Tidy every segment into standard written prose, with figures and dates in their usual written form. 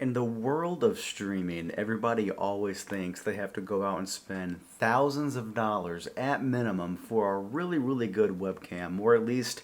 In the world of streaming, everybody always thinks they have to go out and spend thousands of dollars at minimum for a really, really good webcam, or at least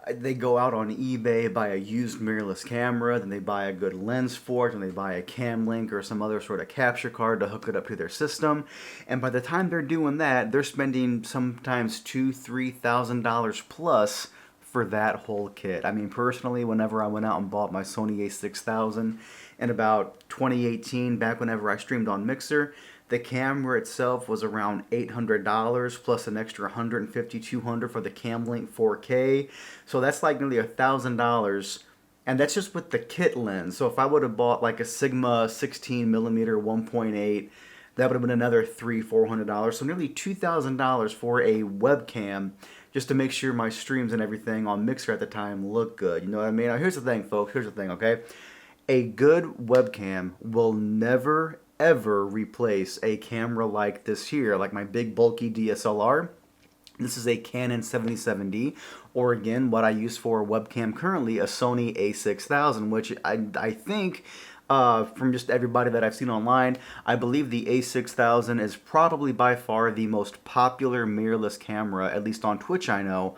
they go out on eBay, buy a used mirrorless camera, then they buy a good lens for it, and they buy a cam link or some other sort of capture card to hook it up to their system. And by the time they're doing that, they're spending sometimes $2,000-3,000 plus for that whole kit. I mean, personally, whenever I went out and bought my Sony a6000 in about 2018, back whenever I streamed on Mixer, the camera itself was around $800 plus an extra $150-200 for the cam link 4K. So that's like nearly $1,000, and that's just with the kit lens. So if I would have bought like a Sigma 16mm 1.8, that would have been another $300-400. So nearly $2,000 for a webcam just to make sure my streams and everything on Mixer at the time look good. You know what I mean? Now here's the thing, folks. Here's the thing, okay? A good webcam will never, ever replace a camera like this here, like my big bulky DSLR. This is a Canon 77D, or again, what I use for a webcam currently, a Sony a6000, which I think, from just everybody that I've seen online, I believe the a6000 is probably by far the most popular mirrorless camera, at least on Twitch I know,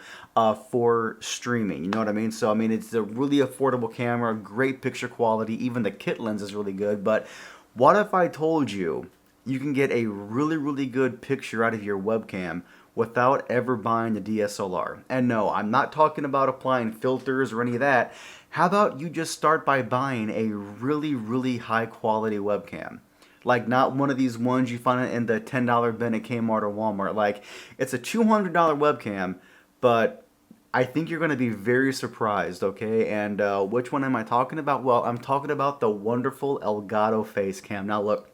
for streaming. You know what I mean? So, I mean, it's a really affordable camera, great picture quality, even the kit lens is really good, but what if I told you you can get a really, really good picture out of your webcam without ever buying the DSLR? And no, I'm not talking about applying filters or any of that. How about you just start by buying a really, really high quality webcam? Like not one of these ones you find in the $10 bin at Kmart or Walmart. Like it's a $200 webcam, but I think you're going to be very surprised, okay? And which one am I talking about? Well, I'm talking about the wonderful Elgato face cam. Now look,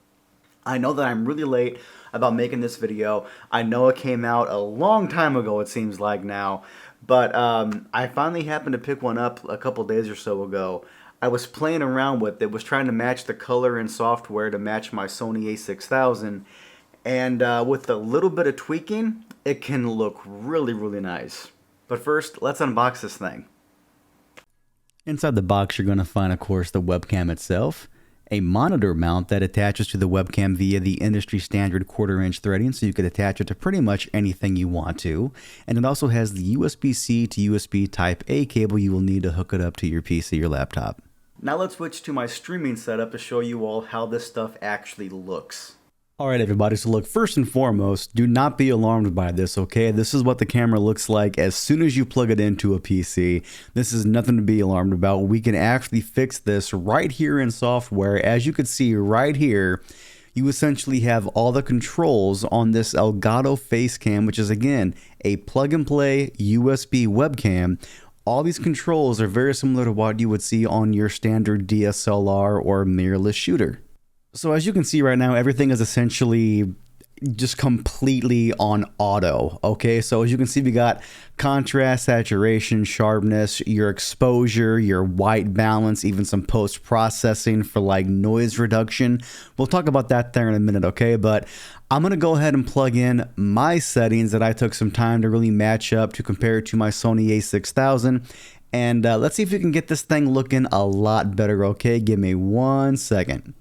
I know that I'm really late about making this video. I know it came out a long time ago, it seems like now. But I finally happened to pick one up a couple days or so ago. I was playing around with it, was trying to match the color and software to match my Sony a6000. And with a little bit of tweaking, it can look really, really nice. But first, let's unbox this thing. Inside the box, you're going to find, of course, the webcam itself, a monitor mount that attaches to the webcam via the industry standard 1/4-inch threading, so you could attach it to pretty much anything you want to. And it also has the USB-C to USB Type-A cable you will need to hook it up to your PC or laptop. Now let's switch to my streaming setup to show you all how this stuff actually looks. Alright everybody, so look, first and foremost, do not be alarmed by this, okay? This is what the camera looks like as soon as you plug it into a PC. This is nothing to be alarmed about. We can actually fix this right here in software. As you can see right here, you essentially have all the controls on this Elgato face cam, which is again, a plug-and-play USB webcam. All these controls are very similar to what you would see on your standard DSLR or mirrorless shooter. So as you can see right now, everything is essentially just completely on auto, okay? So as you can see, we got contrast, saturation, sharpness, your exposure, your white balance, even some post-processing for like noise reduction. We'll talk about that there in a minute, okay? But I'm gonna go ahead and plug in my settings that I took some time to really match up to compare it to my Sony a6000. And let's see if we can get this thing looking a lot better, okay? Give me 1 second.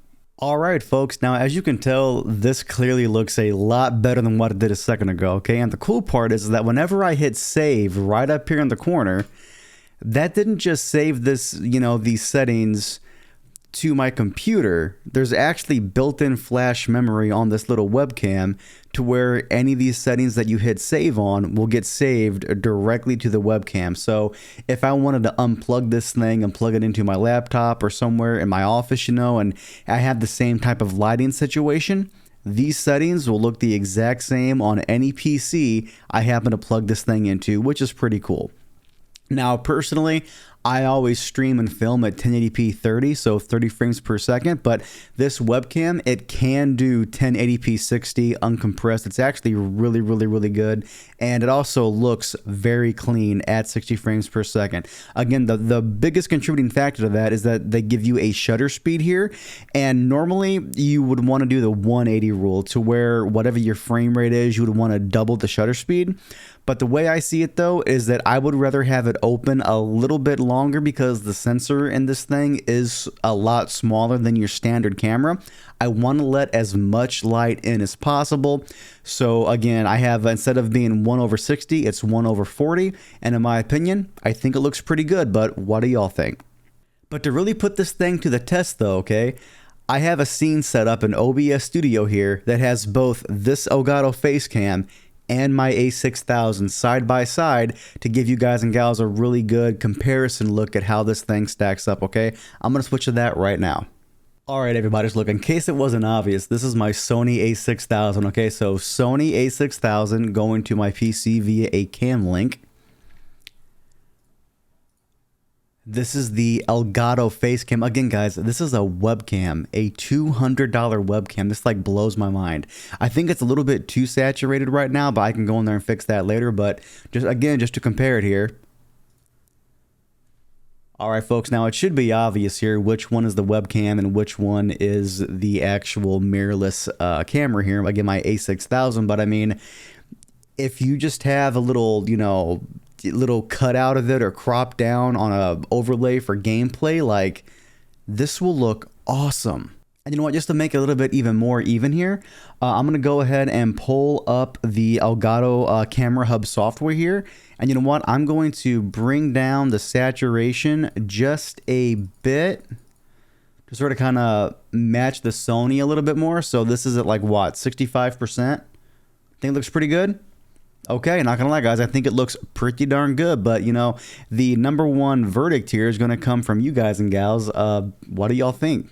Alright folks, now as you can tell, this clearly looks a lot better than what it did a second ago, okay? And the cool part is that whenever I hit save right up here in the corner, that didn't just save this, you know, these settings to my computer. There's actually built-in flash memory on this little webcam to where any of these settings that you hit save on will get saved directly to the webcam. So if I wanted to unplug this thing and plug it into my laptop or somewhere in my office, you know, and I have the same type of lighting situation, these settings will look the exact same on any PC I happen to plug this thing into, which is pretty cool. Now, personally, I always stream and film at 1080p 30, so 30 frames per second, but this webcam, it can do 1080p 60 uncompressed. It's actually really, really, really good, and it also looks very clean at 60 frames per second. Again, the biggest contributing factor to that is that they give you a shutter speed here, and normally you would want to do the 180 rule to where whatever your frame rate is, you would want to double the shutter speed. But the way I see it though is that I would rather have it open a little bit longer longer because the sensor in this thing is a lot smaller than your standard camera. I want to let as much light in as possible. So again, I have, instead of being 1/60, it's 1/40. And in my opinion, I think it looks pretty good, but what do y'all think? But to really put this thing to the test though, okay, I have a scene set up in OBS Studio here that has both this Elgato face cam and my A6000 side by side to give you guys and gals a really good comparison look at how this thing stacks up, okay? I'm gonna switch to that right now. Alright everybody, so look, in case it wasn't obvious, this is my Sony A6000, okay? So Sony A6000 going to my PC via a cam link. This is the Elgato face cam. Again, guys, this is a webcam, a $200 webcam. This like blows my mind. I think it's a little bit too saturated right now, but I can go in there and fix that later. But just again, just to compare it here. All right, folks, now it should be obvious here which one is the webcam and which one is the actual mirrorless camera here. Again, my A6000, but I mean, if you just have a little, you know, little cut out of it or crop down on a overlay for gameplay, like this will look awesome. And you know what, just to make it a little bit even more even here, I'm gonna go ahead and pull up the Elgato Camera Hub software here, and you know what, I'm going to bring down the saturation just a bit to sort of kind of match the Sony a little bit more. So this is at like what, 65%? Think it looks pretty good? Okay, not gonna lie, guys, I think it looks pretty darn good, but you know, the #1 verdict here is gonna come from you guys and gals. What do y'all think?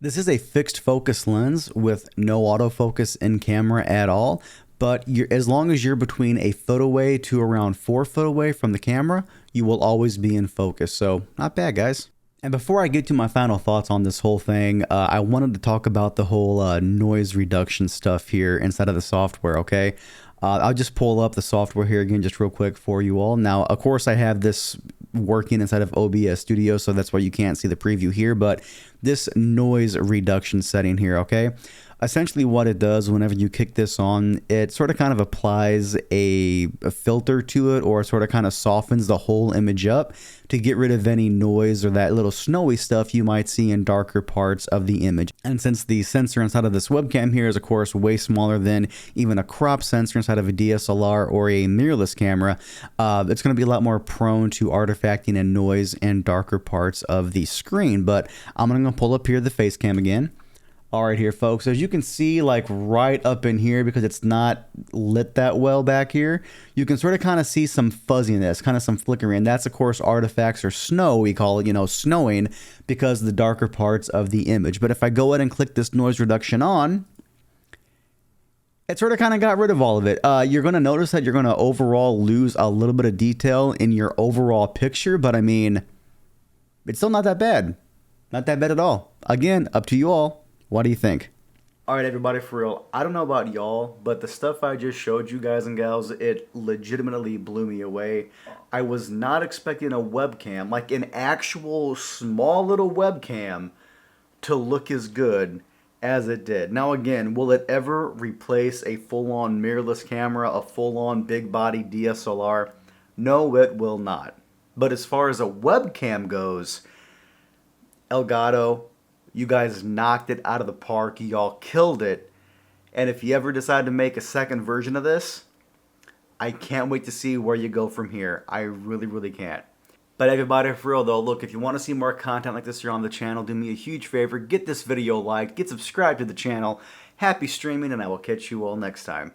This is a fixed focus lens with no autofocus in camera at all, but as long as you're between a foot away to around 4 foot away from the camera, you will always be in focus, so not bad, guys. And before I get to my final thoughts on this whole thing, I wanted to talk about the whole noise reduction stuff here inside of the software, okay? I'll just pull up the software here again just real quick for you all. Now, of course, I have this working inside of OBS Studio, so that's why you can't see the preview here, but this noise reduction setting here, okay? Essentially what it does whenever you kick this on, it sort of kind of applies a filter to it, or sort of kind of softens the whole image up to get rid of any noise or that little snowy stuff you might see in darker parts of the image. And since the sensor inside of this webcam here is of course way smaller than even a crop sensor inside of a DSLR or a mirrorless camera, it's going to be a lot more prone to artifacting and noise in darker parts of the screen. But I'm going to pull up here the face cam again. All right here, folks, as you can see, like right up in here, because it's not lit that well back here, you can sort of kind of see some fuzziness, kind of some flickering. And that's, of course, artifacts or snow, we call it, you know, snowing, because of the darker parts of the image. But if I go ahead and click this noise reduction on, it sort of kind of got rid of all of it. You're going to notice that you're going to overall lose a little bit of detail in your overall picture, but I mean, it's still not that bad. Not that bad at all. Again, up to you all. What do you think? Alright everybody, for real, I don't know about y'all, but the stuff I just showed you guys and gals, it legitimately blew me away. I was not expecting a webcam, like an actual small little webcam, to look as good as it did. Now again, will it ever replace a full-on mirrorless camera, a full-on big body DSLR? No, it will not. But as far as a webcam goes, Elgato, you guys knocked it out of the park. Y'all killed it. And if you ever decide to make a second version of this, I can't wait to see where you go from here. I really, really can't. But everybody, for real though, look, if you want to see more content like this here on the channel, do me a huge favor. Get this video liked. Get subscribed to the channel. Happy streaming, and I will catch you all next time.